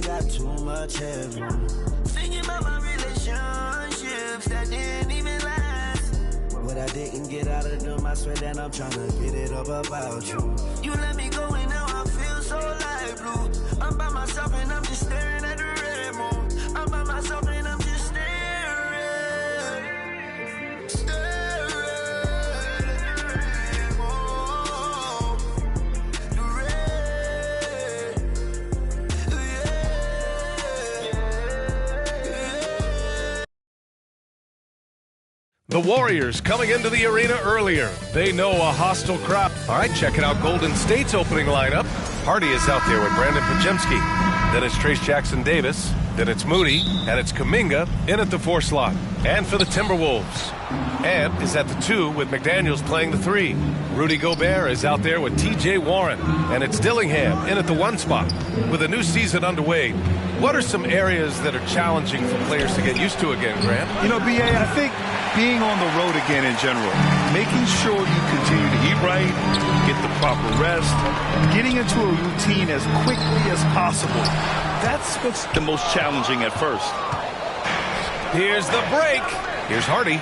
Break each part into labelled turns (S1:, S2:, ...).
S1: ain't got too much headroom. Thinking about my relationships that didn't even last. What I didn't get out of them, I swear that I'm trying to get it up about you. You let me go and now I feel so light blue. I'm by myself and I'm just staring at the red moon. I'm by myself and I'm just staring at the red moon. The red,
S2: The Warriors coming into the arena earlier. They know a hostile crowd. All right, checking out Golden State's opening lineup. Hardy is out there with Brandon Podziemski. Then it's Trace Jackson-Davis. Then it's Moody. And it's Kuminga in at the 4 slot. And for the Timberwolves, Ant is at the 2 with McDaniels playing the 3. Rudy Gobert is out there with T.J. Warren. And it's Dillingham in at the 1 spot. With a new season underway, what are some areas that are challenging for players to get used to again, Grant?
S3: You know, B.A., I think being on the road again in general, making sure you continue to eat right, get the proper rest, getting into a routine as quickly as possible. That's what's the most challenging at first.
S2: Here's the break. Here's Hardy.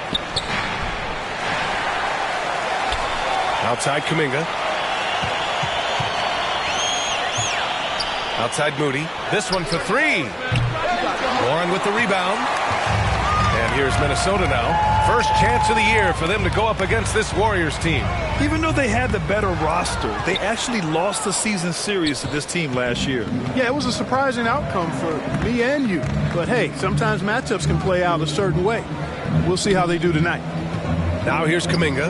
S2: Outside Kuminga. Outside Moody. This one for 3. Warren with the rebound. And here's Minnesota now. First chance of the year for them to go up against this Warriors team.
S3: Even though they had the better roster, they actually lost the season series to this team last year.
S4: Yeah, it was a surprising outcome for me and you. But hey, sometimes matchups can play out a certain way. We'll see how they do tonight.
S2: Now here's Kuminga.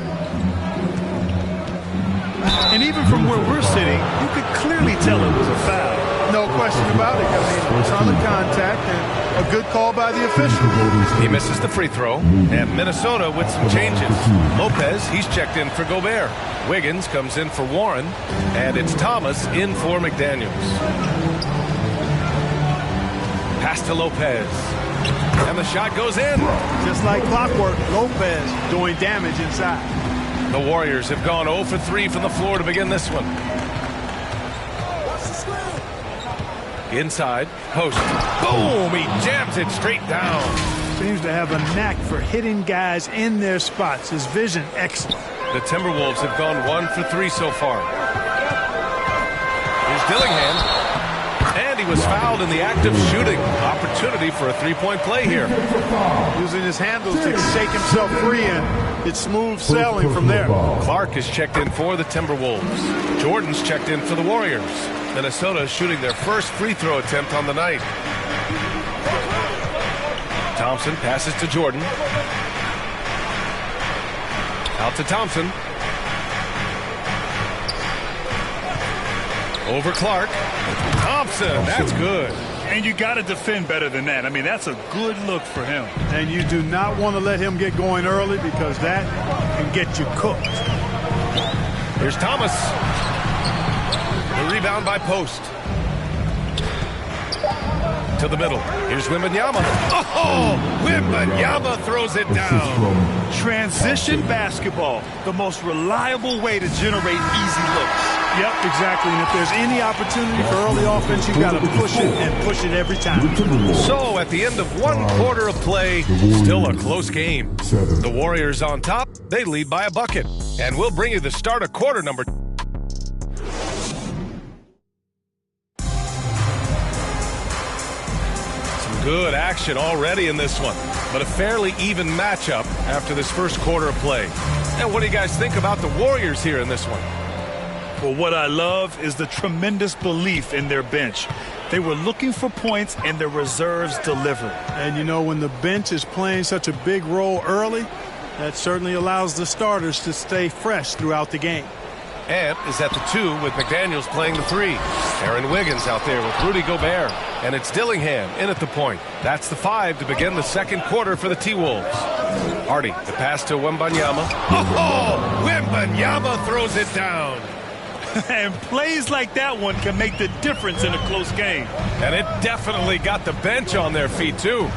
S4: And even from where we're sitting, you could clearly tell it was a foul. No question about it. I mean, a ton of contact and a good call by the official.
S2: He misses the free throw. And Minnesota with some changes. Lopez, he's checked in for Gobert. Wiggins comes in for Warren. And it's Thomas in for McDaniels. Pass to Lopez. And the shot goes in.
S4: Just like clockwork, Lopez doing damage inside.
S2: The Warriors have gone 0 for 3 from the floor to begin this one. Inside, post. Boom! He jams it straight down.
S4: Seems to have a knack for hitting guys in their spots. His vision, excellent.
S2: The Timberwolves have gone 1 for 3 so far. Here's Dillingham. And he was fouled in the act of shooting. Opportunity for a three-point play here.
S4: Using his handles to shake himself free, and it's smooth sailing from there.
S2: Clark is checked in for the Timberwolves. Jordan's checked in for the Warriors. Minnesota shooting their first free throw attempt on the night. Thompson passes to Jordan. Out to Thompson. Over Clark. Thompson, that's good.
S3: And you got to defend better than that. I mean, that's a good look for him.
S4: And you do not want to let him get going early because that can get you cooked.
S2: Here's Thomas. The rebound by Post. To the middle. Here's Wembanyama. Oh! Wembanyama throws it down.
S3: Transition basketball, the most reliable way to generate easy looks.
S4: Yep, exactly. And if there's any opportunity for early offense, you got to push it and push it every time.
S2: So at the end of 1 quarter of play, still a close game. The Warriors on top, they lead by a bucket. And we'll bring you the start of quarter number 2. Good action already in this one, but a fairly even matchup after this first quarter of play. And what do you guys think about the Warriors here in this one?
S3: Well, what I love is the tremendous belief in their bench. They were looking for points, and their reserves delivered.
S4: And, you know, when the bench is playing such a big role early, that certainly allows the starters to stay fresh throughout the game.
S2: Ant is at the 2 with McDaniels playing the 3. Aaron Wiggins out there with Rudy Gobert. And it's Dillingham in at the point. That's the 5 to begin the second quarter for the T-Wolves. Hardy, the pass to Wembanyama. Oh! Wembanyama throws it down.
S3: And plays like that one can make the difference in a close game.
S2: And it definitely got the bench on their feet, too.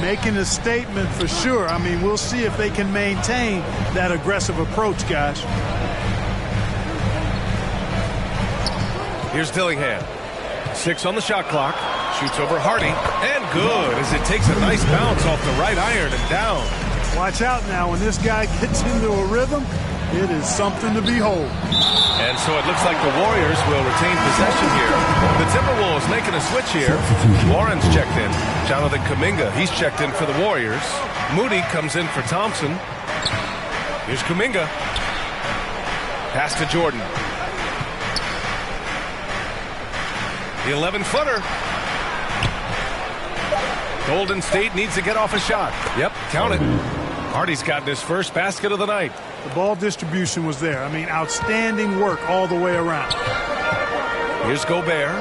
S4: Making a statement for sure. I mean, we'll see if they can maintain that aggressive approach, guys.
S2: Here's Dillingham. 6 on the shot clock. Shoots over Hardy. And good as it takes a nice bounce off the right iron and down.
S4: Watch out now. When this guy gets into a rhythm, it is something to behold.
S2: And so it looks like the Warriors will retain possession here. The Timberwolves making a switch here. Warren's checked in. Jonathan Kuminga, he's checked in for the Warriors. Moody comes in for Thompson. Here's Kuminga. Pass to Jordan. The 11-footer. Golden State needs to get off a shot. Yep, count it. Hardy's gotten his first basket of the night.
S4: The ball distribution was there. I mean, outstanding work all the way around.
S2: Here's Gobert.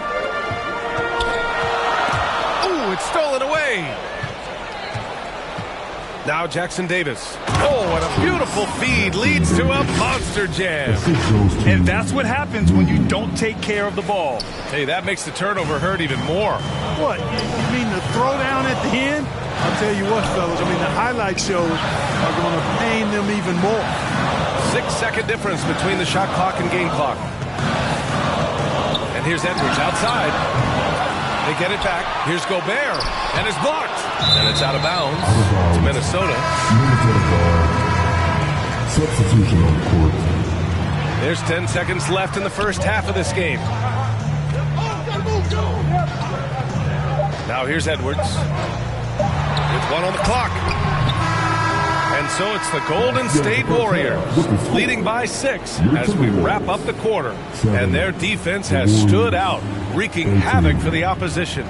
S2: Ooh, it's stolen away. Now Jackson Davis. Oh, and a beautiful feed leads to a monster jam.
S3: And that's what happens when you don't take care of the ball.
S2: Hey, that makes the turnover hurt even more.
S4: What? You mean the throwdown at the end? I'll tell you what, fellas. I mean, the highlight shows are going to pain them even more.
S2: 6-second difference between the shot clock and game clock. And here's Edwards outside. They get it back. Here's Gobert. And it's blocked. And it's out of bounds to Minnesota.
S5: Substitution on the court.
S2: There's 10 seconds left in the first half of this game. Now here's Edwards. With 1 on the clock. And so it's the Golden State Warriors leading by 6 as we wrap up the quarter. And their defense has stood out, wreaking havoc for the opposition.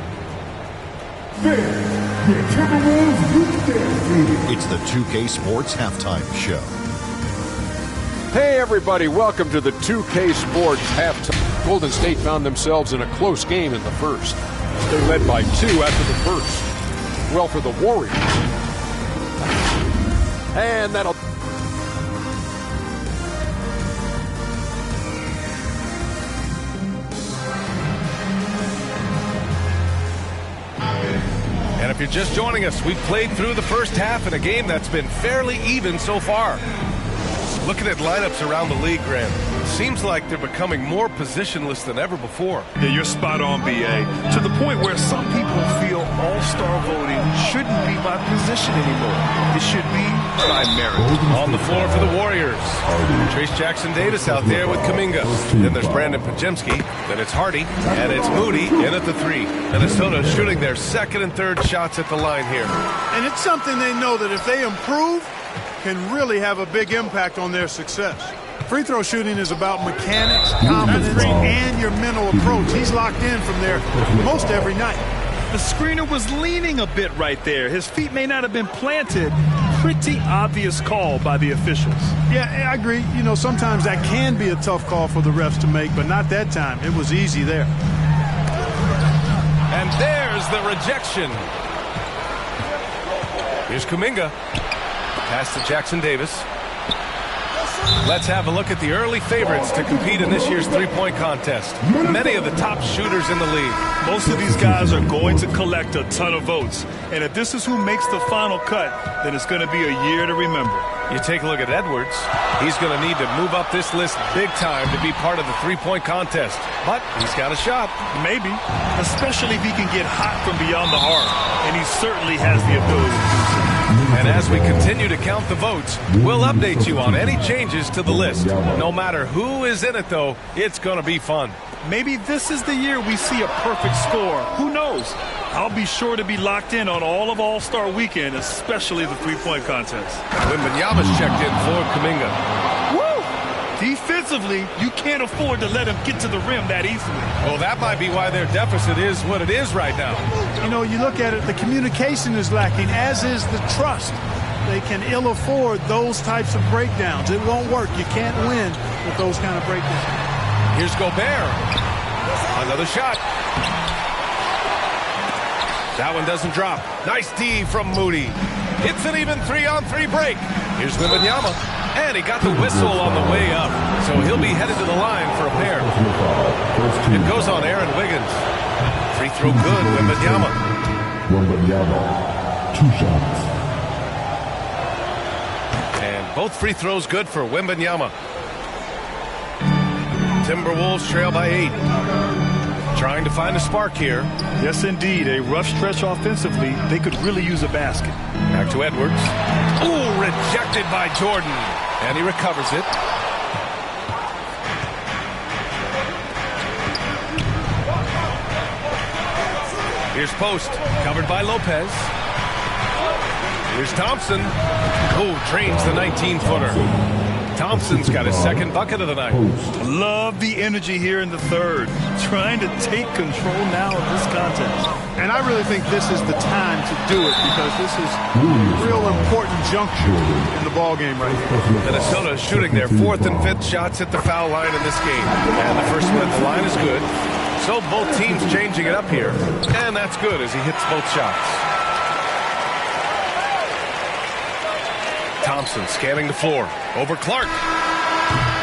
S6: It's the 2K Sports Halftime Show.
S7: Hey everybody, welcome to the 2K Sports Halftime. Golden State found themselves in a close game in the first. They led by 2 after the first. Well, for the Warriors. And that'll...
S2: And if you're just joining us, we've played through the first half in a game that's been fairly even so far. Looking at lineups around the league, Grant, it seems like they're becoming more positionless than ever before.
S3: Yeah, you're spot on, B.A. To the point where some people feel all-star voting shouldn't be by position anymore. It should be by merit.
S2: On the floor for the Warriors. Trace Jackson Davis out there with Kuminga. Then there's Brandon Pajemski. Then it's Hardy. And it's Moody in at the 3. Minnesota shooting their second and third shots at the line here.
S4: And it's something they know that if they improve, can really have a big impact on their success. Free throw shooting is about mechanics, confidence, and your mental approach. He's locked in from there most every night.
S3: The screener was leaning a bit right there. His feet may not have been planted. Pretty obvious call by the officials.
S4: Yeah, I agree. You know, sometimes that can be a tough call for the refs to make, but not that time. It was easy there.
S2: And there's the rejection. Here's Kuminga. Pass to Jackson Davis. Let's have a look at the early favorites to compete in this year's three-point contest. Many of the top shooters in the league.
S3: Most of these guys are going to collect a ton of votes. And if this is who makes the final cut, then it's going to be a year to remember.
S2: You take a look at Edwards. He's going to need to move up this list big time to be part of the three-point contest. But he's got a shot.
S3: Maybe. Especially if he can get hot from beyond the arc. And he certainly has the ability to do so.
S2: And as we continue to count the votes, we'll update you on any changes to the list. No matter who is in it, though, it's going to be fun.
S3: Maybe this is the year we see a perfect score. Who knows? I'll be sure to be locked in on all of All-Star Weekend, especially the three-point contest.
S2: Wembanyama's checked in for Kuminga.
S3: Woo! Defensively, you can't afford to let him get to the rim that easily.
S2: Well, that might be why their deficit is what it is right now.
S4: You know, you look at it, the communication is lacking, as is the trust. They can ill afford those types of breakdowns. It won't work. You can't win with those kind of breakdowns.
S2: Here's Gobert. Another shot. That one doesn't drop. Nice D from Moody. It's an even 3-on-3 break. Here's Wembanyama. And he got the whistle on the way up. So he'll be headed to the line for a pair. It goes on Aaron Wiggins. Free throw good, Wembanyama.
S5: 2 shots.
S2: And both free throws good for Wembanyama. Timberwolves trail by 8. trying to find a spark here.
S3: Yes, indeed. A rough stretch offensively. They could really use a basket.
S2: Back to Edwards. Ooh, rejected by Jordan. And he recovers it. Here's Post, covered by Lopez. Here's Thompson. Oh, drains the 19-footer. Thompson's got his second bucket of the night.
S3: Love the energy here in the third. Trying to take control now of this contest.
S4: And I really think this is the time to do it because this is a real important juncture in the ballgame right here.
S2: Minnesota shooting their fourth and fifth shots at the foul line in this game. And the first one at the line is good. So both teams changing it up here. And that's good as he hits both shots. Thompson scanning the floor. Over Clark.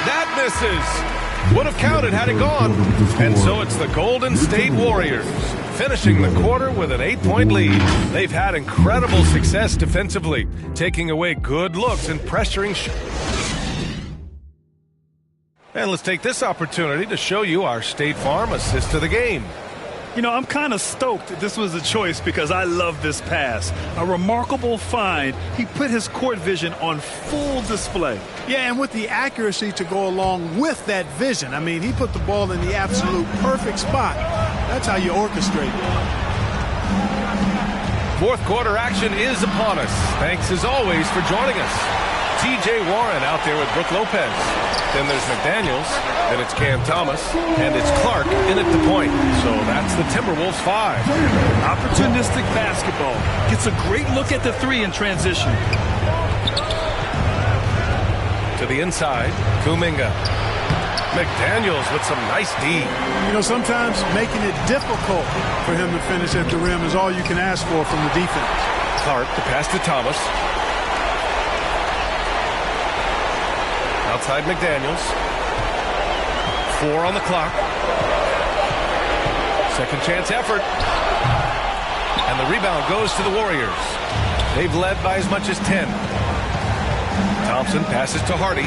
S2: That misses. Would have counted had it gone. And so it's the Golden State Warriors finishing the quarter with an 8-point lead. They've had incredible success defensively, taking away good looks and pressuring. And let's take this opportunity to show you our State Farm assist to the game.
S3: You know, I'm kind of stoked this was a choice because I love this pass. A remarkable find. He put his court vision on full display.
S4: Yeah, and with the accuracy to go along with that vision. I mean, he put the ball in the absolute perfect spot. That's how you orchestrate it.
S2: Fourth quarter action is upon us. Thanks as always for joining us. T.J. Warren out there with Brook Lopez. Then there's McDaniels. Then it's Cam Thomas. And it's Clark in at the point. So that's the Timberwolves 5.
S3: Opportunistic basketball. Gets a great look at the three in transition.
S2: To the inside, Kuminga. McDaniels with some nice D.
S4: You know, sometimes making it difficult for him to finish at the rim is all you can ask for from the defense.
S2: Clark, the pass to Thomas. Outside McDaniels. 4 on the clock. Second chance effort. And the rebound goes to the Warriors. They've led by as much as 10. Thompson passes to Hardy.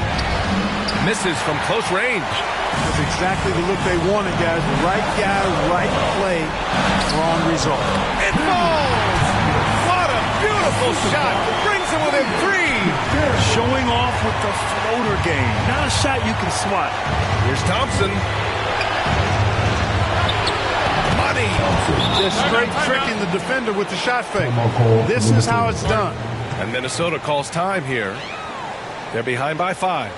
S2: Misses from close range.
S4: That's exactly the look they wanted, guys. Right guy, right play, wrong result.
S2: It falls! What a beautiful shot. Brings him within 3.
S3: Showing off with the floater game. Not a shot you can swat.
S2: Here's Thompson. Money.
S4: Just straight tricking the defender with the shot fake. This is how it's done.
S2: And Minnesota calls time here. They're behind by 5.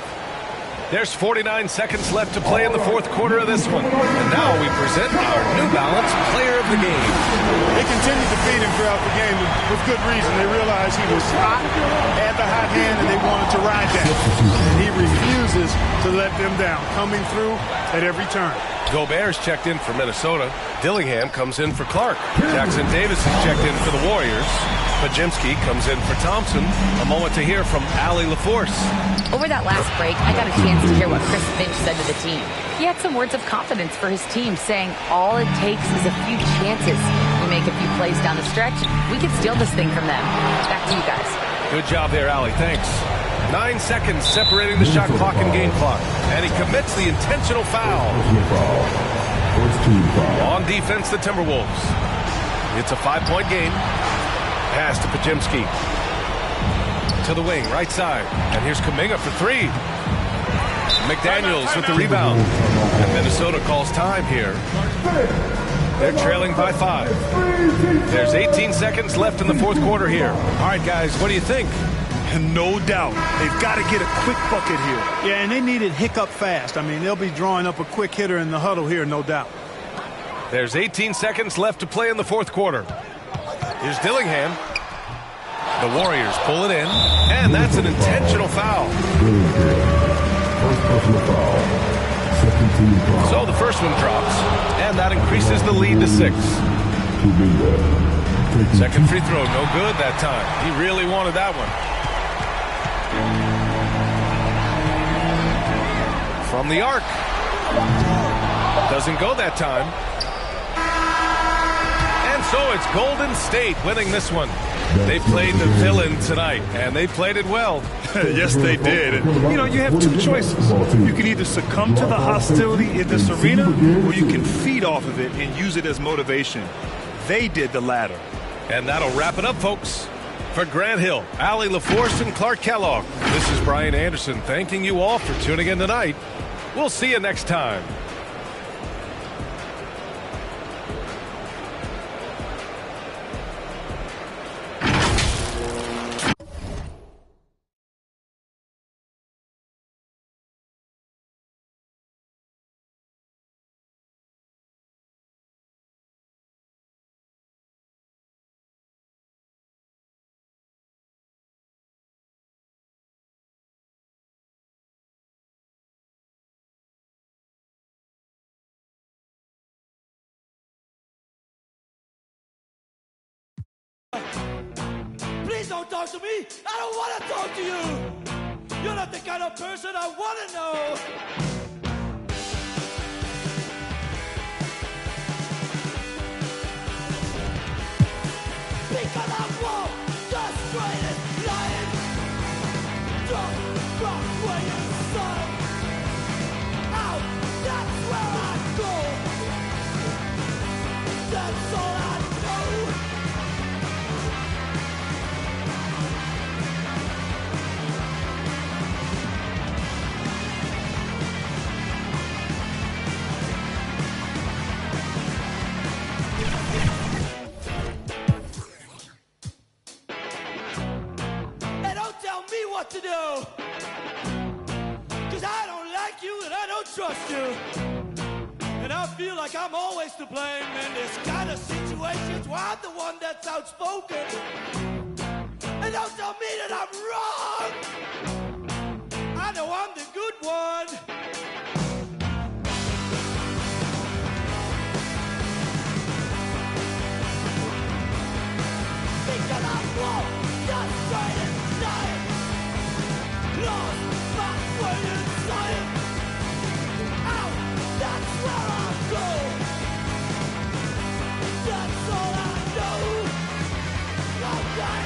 S2: There's 49 seconds left to play in the fourth quarter of this one. And now we present our New Balance Player of the Game.
S4: They continued to feed him throughout the game with good reason. They realized he was hot, had the hot hand, and they wanted to ride that. And he refuses to let them down, coming through at every turn.
S2: Gobert's checked in for Minnesota. Dillingham comes in for Clark. Jackson Davis is checked in for the Warriors. Pajemski comes in for Thompson. A moment to hear from Allie LaForce.
S8: Over that last break, I got a chance to hear what Chris Finch said to the team. He had some words of confidence for his team, saying all it takes is a few chances. We make a few plays down the stretch, we can steal this thing from them. Back to you guys.
S2: Good job there, Allie. Thanks. 9 seconds separating the shot clock and game clock. And he commits the intentional foul. On defense, the Timberwolves. It's a 5-point game. Pass to Pajemski. To the wing, right side. And here's Kuminga for 3. McDaniels with the rebound. And Minnesota calls time here. They're trailing by 5. There's 18 seconds left in the fourth quarter here. All right, guys, what do you think?
S3: And no doubt, they've got to get a quick bucket here.
S4: Yeah, and they need it hiccup fast. I mean, they'll be drawing up a quick hitter in the huddle here, no doubt.
S2: There's 18 seconds left to play in the fourth quarter. Here's Dillingham. The Warriors pull it in, and that's an intentional foul. So the first one drops, and that increases the lead to 6. Second free throw, no good that time. He really wanted that one. From the arc. Doesn't go that time. And so So it's Golden State winning this one. They played the villain tonight, and they played it well.
S3: Yes, they did. And, you have two choices. You can either succumb to the hostility in this arena, or you can feed off of it and use it as motivation. They did the latter.
S2: And that'll wrap it up, folks. For Grant Hill, Allie LaForce, and Clark Kellogg, this is Brian Anderson thanking you all for tuning in tonight. We'll see you next time.
S9: Please don't talk to me. I don't want to talk to you. You're not the kind of person I want to know. Because I want the straightest line. Don't rock where you're son. Out, that's where I go. That's all I know. What to do, cause I don't like you and I don't trust you, and I feel like I'm always to blame in this kind of situations where I'm the one that's outspoken, and don't tell me that I'm wrong. I know I'm the good one. Because I want the straightest line. Lost back when inside. Out, that's where I go. That's all I know. Okay.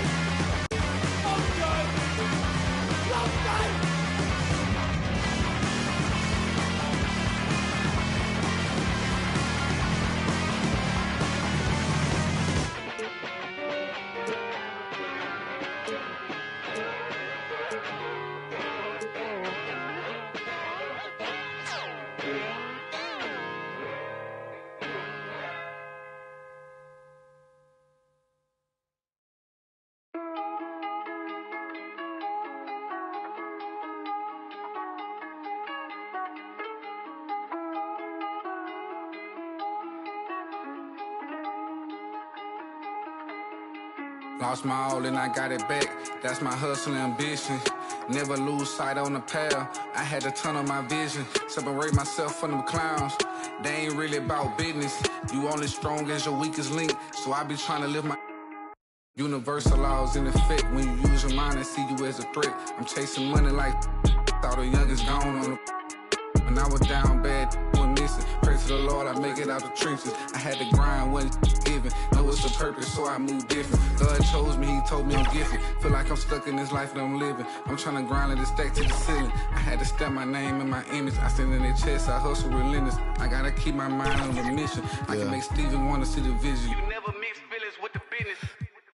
S10: Lost my all and I got it back. That's my hustle and ambition. Never lose sight on the path. I had to tunnel my vision. Separate myself from them clowns. They ain't really about business. You only strong as your weakest link. So I be trying to live my universal laws in effect. When you use your mind and see you as a threat. I'm chasing money like thought the youngest gone on the. When I was down bad, was missing. Pray to the Lord, I make it out the trenches. I had to grind when it's given. Know it's a purpose, so I move different. God chose me, he told me I'm gifted. Feel like I'm stuck in this life that I'm living. I'm trying to grind and stack to the ceiling. I had to stamp my name and my image. I stand in their chest, I hustle relentless. I gotta keep my mind on the mission. I can make Steven wanna see the vision. You never mix feelings with the business.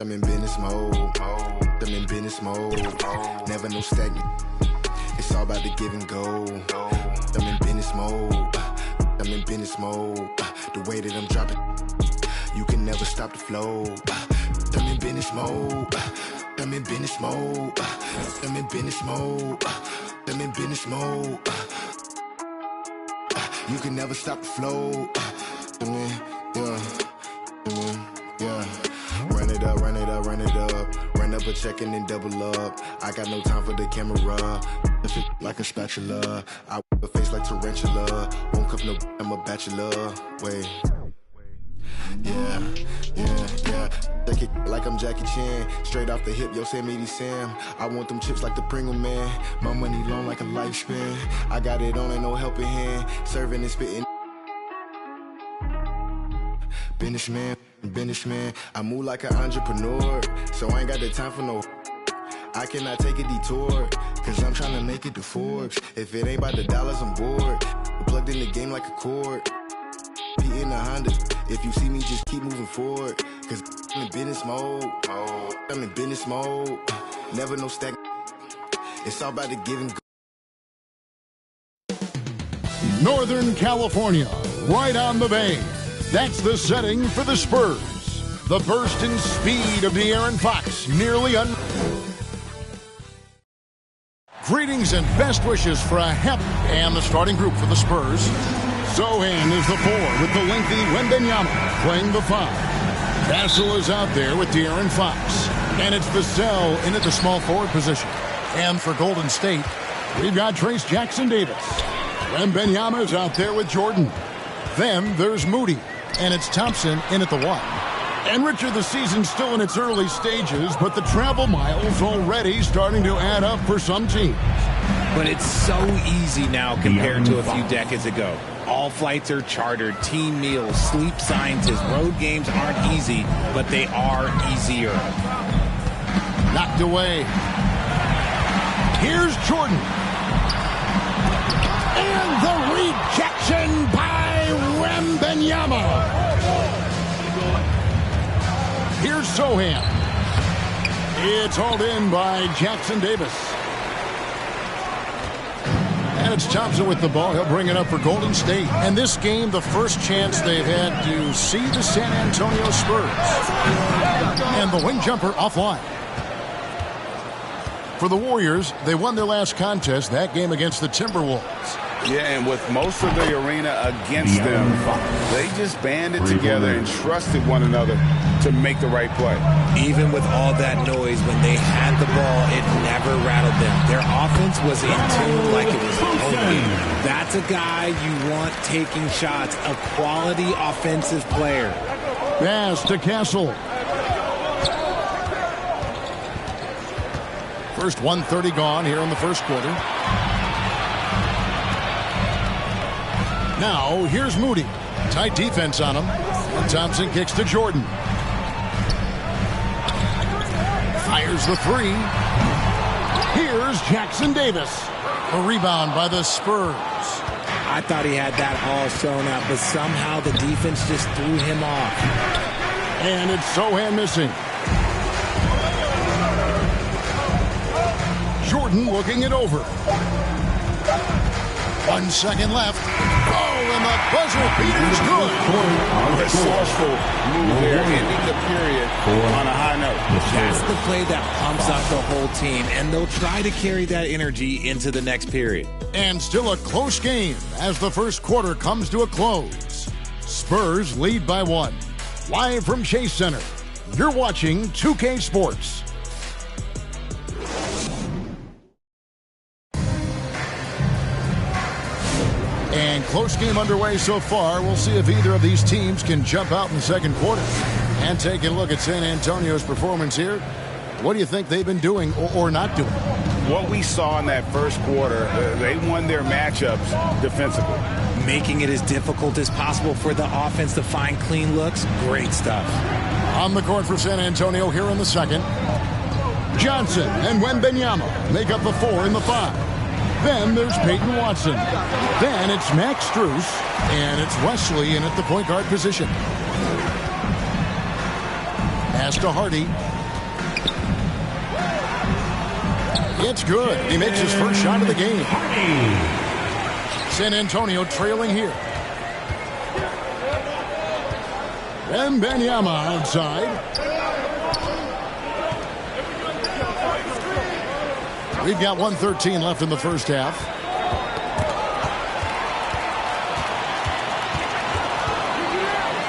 S11: I'm in business mode. I'm in business mode. Never no stagnant. It's all about the give and go. I'm in business mode. I'm in business mode. The way that I'm dropping, you can never stop the flow. I'm in business mode. I'm in business mode. I'm in business mode. I'm in business mode. You can never stop the flow. Yeah. Run it up, run it up, run it up. Run up a check and then double up. I got no time for the camera. If it like a spatula, I whip a face like tarantula. Won't cuff no, I'm a bachelor. Wait. Yeah. Take it like I'm Jackie Chan. Straight off the hip, Yosemite Sam. I want them chips like the Pringle Man. My money long like a lifespan. I got it on, ain't no helping hand. Serving and spitting. Businessman. I move like an entrepreneur, so I ain't got the time for no. I cannot take a detour, cause I'm trying to make it to Forbes. If it ain't about the dollars, I'm bored. Plugged in the game like a cord. P in the Honda. If you see me, just keep moving forward. Cause I'm in business mode. I'm in business mode. Never no stack. It's all about the giving.
S12: Northern California, right on the bay. That's the setting for the Spurs. The burst and speed of De'Aaron Fox, nearly Greetings and best wishes for a happy and the starting group for the Spurs. Sochan is the 4 with the lengthy Wembanyama playing the 5. Vassell is out there with De'Aaron Fox. And it's Vassell in at the small forward position. And for Golden State, we've got Trayce Jackson-Davis. Wembanyama is out there with Jordan. Then there's Moody. And it's Thompson in at the 1. And Richard, the season's still in its early stages, but the travel miles already starting to add up for some teams.
S13: But it's so easy now compared to a few decades ago. All flights are chartered, team meals, sleep scientists. Road games aren't easy, but they are easier.
S12: Knocked away. Here's Jordan. And the rejection by Wembanyama. Here's Sochan. It's hauled in by Jackson-Davis. And it's Thompson with the ball. He'll bring it up for Golden State. And this game, the first chance they've had to see the San Antonio Spurs. And the wing jumper offline. For the Warriors, they won their last contest, that game against the Timberwolves.
S14: Yeah, and with most of the arena against them, they just banded together and trusted one another to make the right play.
S13: Even with all that noise, when they had the ball, it never rattled them. Their offense was in tune like it was homey. That's a guy you want taking shots, a quality offensive player.
S12: Pass to Castle. First 1:30 gone here in the first quarter. Now, here's Moody. Tight defense on him. And Thompson kicks to Jordan. Fires the 3. Here's Jackson-Davis. A rebound by the Spurs.
S13: I thought he had that all sewn up, but somehow the defense just threw him off.
S12: And it's Sochan missing. Jordan looking it over. 1 second left. Oh, and the buzzer beater's good.
S14: Resourceful move there, ending the period on a high note.
S13: That's the play that pumps up the whole team, and they'll try to carry that energy into the next period.
S12: And still a close game as the first quarter comes to a close. Spurs lead by 1. Live from Chase Center, you're watching 2K Sports. And close game underway so far. We'll see if either of these teams can jump out in the second quarter. And taking a look at San Antonio's performance here, what do you think they've been doing or not doing?
S14: What we saw in that first quarter, they won their matchups defensively.
S13: Making it as difficult as possible for the offense to find clean looks. Great stuff.
S12: On the court for San Antonio here in the second. Johnson and Wembanyama make up the 4 and the 5. Then there's Peyton Watson. Then it's Max Strus. And it's Wesley in at the point guard position. Pass to Hardy. It's good. He makes his first shot of the game. San Antonio trailing here. Wembanyama outside. We've got 1:13 left in the first half.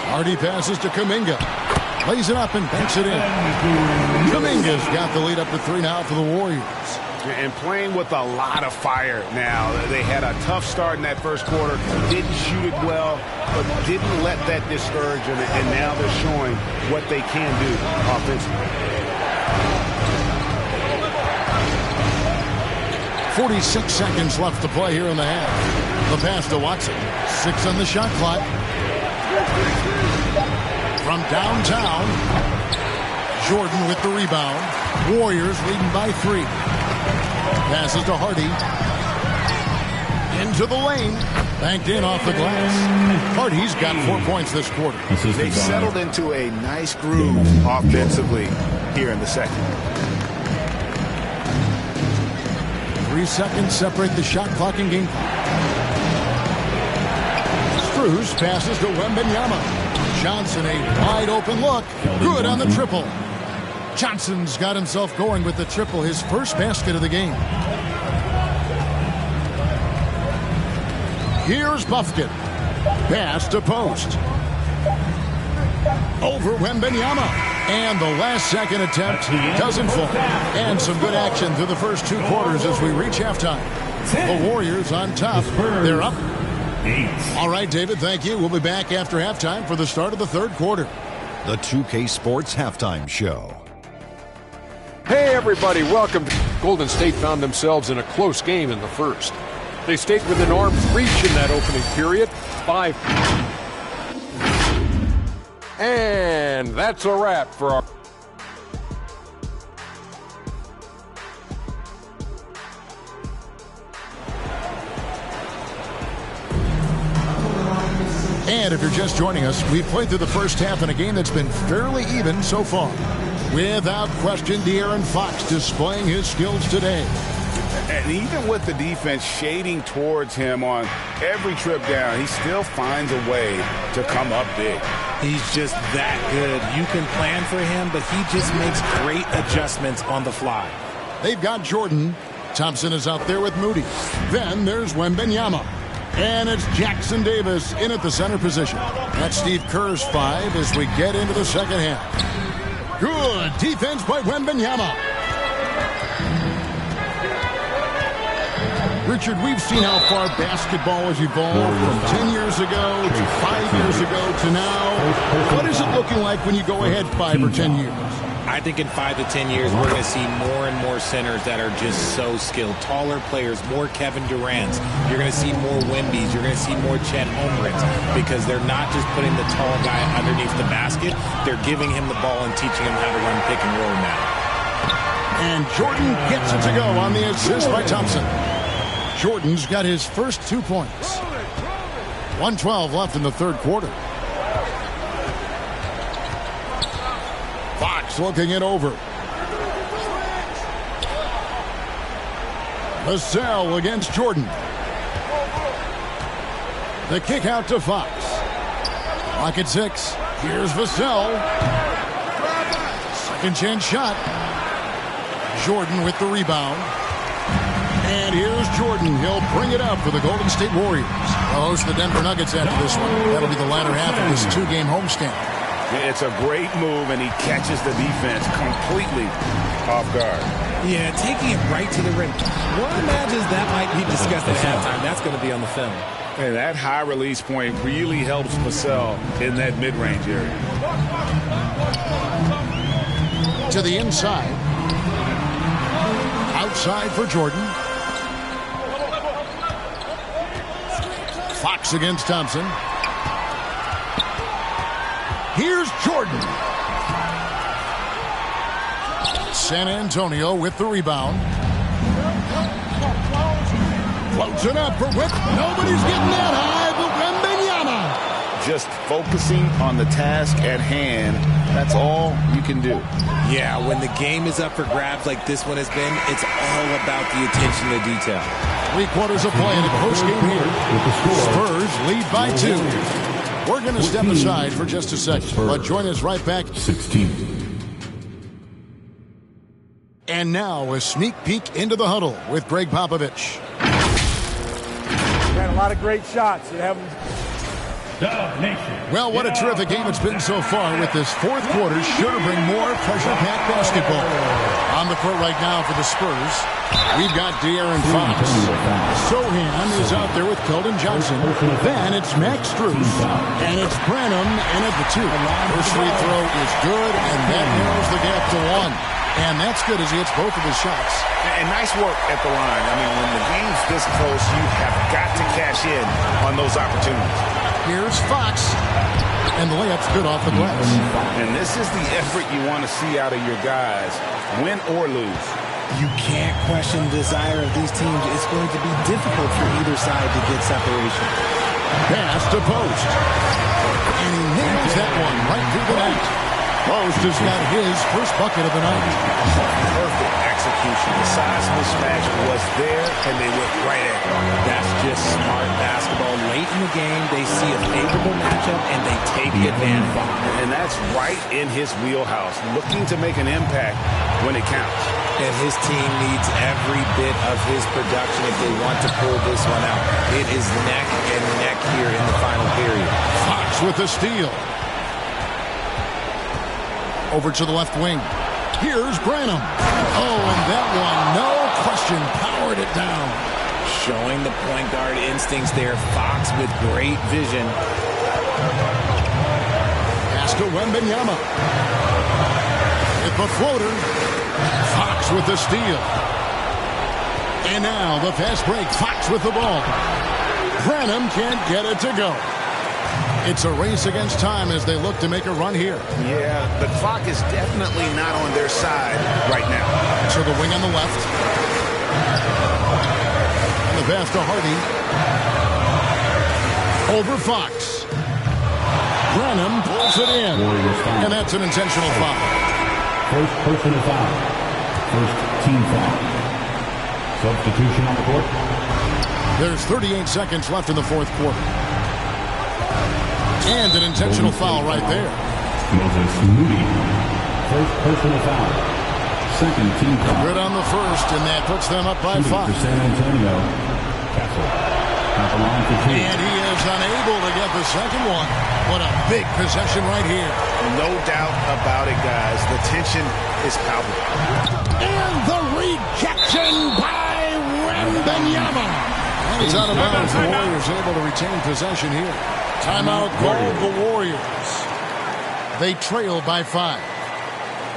S12: Hardy passes to Kuminga. Lays it up and banks it in. Kuminga's got the lead up to 3 now for the Warriors.
S14: And playing with a lot of fire now. They had a tough start in that first quarter. Didn't shoot it well, but didn't let that discourage them. And now they're showing what they can do offensively.
S12: 46 seconds left to play here in the half. The pass to Watson. 6 on the shot clock. from downtown. Jordan with the rebound. Warriors leading by 3. Passes to Hardy. Into the lane. Banked in off the glass. Hardy's got 4 points this quarter.
S14: They've settled into a nice groove offensively here in the second.
S12: 3 seconds separate the shot clock and game clock. Strus passes to Wembanyama. Johnson, a wide open look. Good on the triple. Johnson's got himself going with the triple, his first basket of the game. Here's Buffkin. Pass to post. Over Wembanyama. And the last second attempt doesn't fall. And some good action through the first 2 quarters as we reach halftime. The Warriors on top. They're up. All right, David, thank you. We'll be back after halftime for the start of the third quarter.
S6: The 2K Sports Halftime Show.
S7: Hey, everybody, welcome. Golden State found themselves in a close game in the first. They stayed within arm's reach in that opening period. 5. And that's a wrap for our...
S12: And if you're just joining us, we've played through the first half in a game that's been fairly even so far. Without question, De'Aaron Fox displaying his skills today.
S14: And even with the defense shading towards him on every trip down, he still finds a way to come up big.
S13: He's just that good. You can plan for him, but he just makes great adjustments on the fly.
S12: They've got Jordan. Thompson is out there with Moody. Then there's Wembanyama. And it's Jackson Davis in at the center position. That's Steve Kerr's 5 as we get into the second half. Good defense by Wembanyama. Richard, we've seen how far basketball has evolved from 10 years ago to 5 years ago to now. What is it looking like when you go ahead 5 or 10 years?
S13: I think in 5 to 10 years, we're going to see more and more centers that are just so skilled. Taller players, more Kevin Durant's. You're going to see more Wembys. You're going to see more Chet Holmgrens because they're not just putting the tall guy underneath the basket. They're giving him the ball and teaching him how to run pick and roll now.
S12: And Jordan gets it to go on the assist by Thompson. Jordan's got his first 2 points. 1:12 left in the third quarter. Fox looking it over. Vassell against Jordan. The kick out to Fox. Clock at 6. Here's Vassell. Second chance shot. Jordan with the rebound. And here's Jordan. He'll bring it up for the Golden State Warriors. They'll host the Denver Nuggets after this one. That'll be the latter half of this 2-game homestand.
S14: It's a great move, and he catches the defense completely off guard.
S13: Yeah, taking it right to the rim. One imagines that might be discussed at halftime. That's going to be on the film.
S14: And that high release point really helps Vassell in that mid-range area.
S12: To the inside. Outside for Jordan. Fox against Thompson. Here's Jordan. San Antonio with the rebound. Floats it up for Wick. Nobody's getting that high, but Wembanyama.
S14: Just focusing on the task at hand. That's all you can do.
S13: Yeah, when the game is up for grabs like this one has been, it's all about the attention to detail.
S12: 3 quarters of play in the postgame here. Spurs lead by 2. We're going to step aside for just a second, but join us right back.
S5: 16.
S12: And now a sneak peek into the huddle with Greg Popovich.
S15: We had a lot of great shots. You have
S12: Well, what a terrific game it's been so far with this fourth quarter. Sure to bring more pressure-packed basketball. On the court right now for the Spurs, we've got De'Aaron Fox. Sohan is out there with Keldon Johnson. Then it's Max Strus. And it's Branham in at the 2. First free throw is good, and that narrows the gap to 1. And that's good as he hits both of his shots.
S14: And nice work at the line. I mean, when the game's this close, you have got to cash in on those opportunities.
S12: Here's Fox. And the layup's good off the glass.
S14: And this is the effort you want to see out of your guys, win or lose.
S13: You can't question the desire of these teams. It's going to be difficult for either side to get separation.
S12: Pass to Post. And he nails that one right through the net. Post has got his first bucket of the night.
S14: Perfect execution. The size mismatch was there, and they went right at it.
S13: That's just smart basketball. Late in the game, they see a favorable matchup, and they take advantage.
S14: And that's right in his wheelhouse, looking to make an impact when it counts.
S13: And his team needs every bit of his production if they want to pull this one out. It is neck and neck here in the final period.
S12: Fox with the steal. Over to the left wing. Here's Branham. Oh, and that one, no question, powered it down.
S13: Showing the point guard instincts there. Fox with great vision.
S12: Pass to Wembanyama. With the floater. Fox with the steal. And now the fast break. Fox with the ball. Branham can't get it to go. It's a race against time as they look to make a run here.
S14: Yeah, the clock is definitely not on their side right now.
S12: So the wing on the left. And the pass to Hardy. Over Fox. Branham pulls it in. And that's an intentional foul.
S5: First personal foul. First team foul. Substitution on the court.
S12: There's 38 seconds left in the fourth quarter. And an intentional foul right there.
S5: Moses Moody. First personal foul. Second team foul.
S12: Good on the first, and that puts them up by 5.
S5: For San Antonio. Castle. At the line for 2.
S12: And he is unable to get the second one. What a big possession right here.
S14: No doubt about it, guys. The tension is palpable.
S12: And the rejection by Wembanyama. And it's out of bounds. The Warriors able to retain possession here. Timeout called the Warriors. They trail by 5.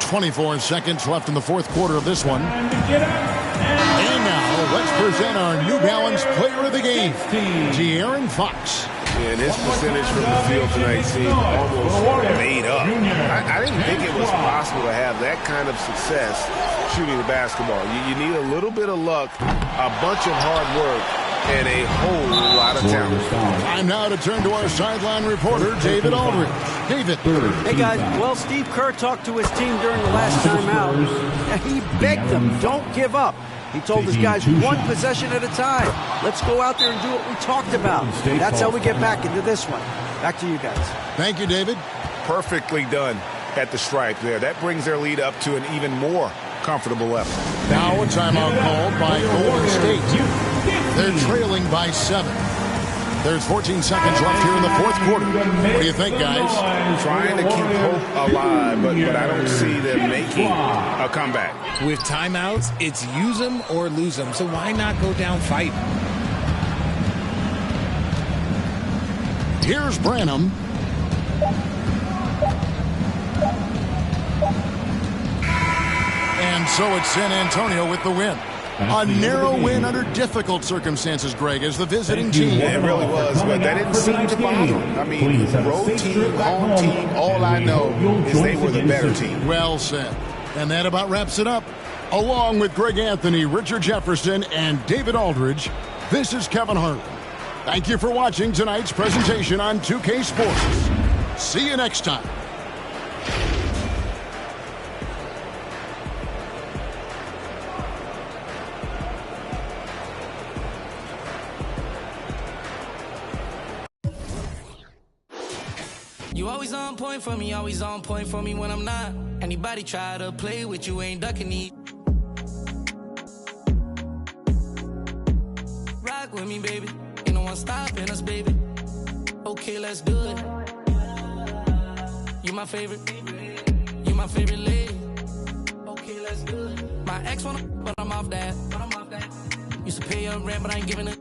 S12: 24 seconds left in the fourth quarter of this one. And now let's present our New Balance player of the game, De'Aaron Fox.
S14: And his percentage from the field tonight seemed almost made up. I didn't think it was possible to have that kind of success shooting the basketball. You need a little bit of luck, a bunch of hard work, and a whole lot of talent.
S12: Time now to turn to our sideline reporter, David Aldridge. David.
S16: Hey, guys. Well, Steve Kerr talked to his team during the last timeout, and he begged them, don't give up. He told his guys, one possession at a time. Let's go out there and do what we talked about. That's how we get back into this one. Back to you guys.
S12: Thank you, David.
S14: Perfectly done at the stripe there. That brings their lead up to an even more comfortable level.
S12: Now a timeout called by Golden State. They're trailing by 7. There's 14 seconds left here in the fourth quarter. What do you think, guys?
S14: Trying to keep hope alive, but I don't see them making a comeback.
S13: With timeouts, it's use them or lose them. So why not go down fighting?
S12: Here's Branham. And so it's San Antonio with the win. A narrow win under difficult circumstances, Greg, as the visiting team.
S14: Yeah, it really was, but that didn't seem to bother them. I mean, road team, home team, all I know is they were the better team.
S12: Well said. And that about wraps it up. Along with Greg Anthony, Richard Jefferson, and David Aldridge, this is Kevin Hart. Thank you for watching tonight's presentation on 2K Sports. See you next time.
S17: You always on point for me, always on point for me when I'm not. Anybody try to play with you, ain't ducking these. Rock with me, baby. Ain't no one stopping us, baby. Okay, let's do it. You my favorite. You my favorite lady. Okay, let's do it. My ex wanna, but I'm off that. Used to pay your rent, but I ain't giving it.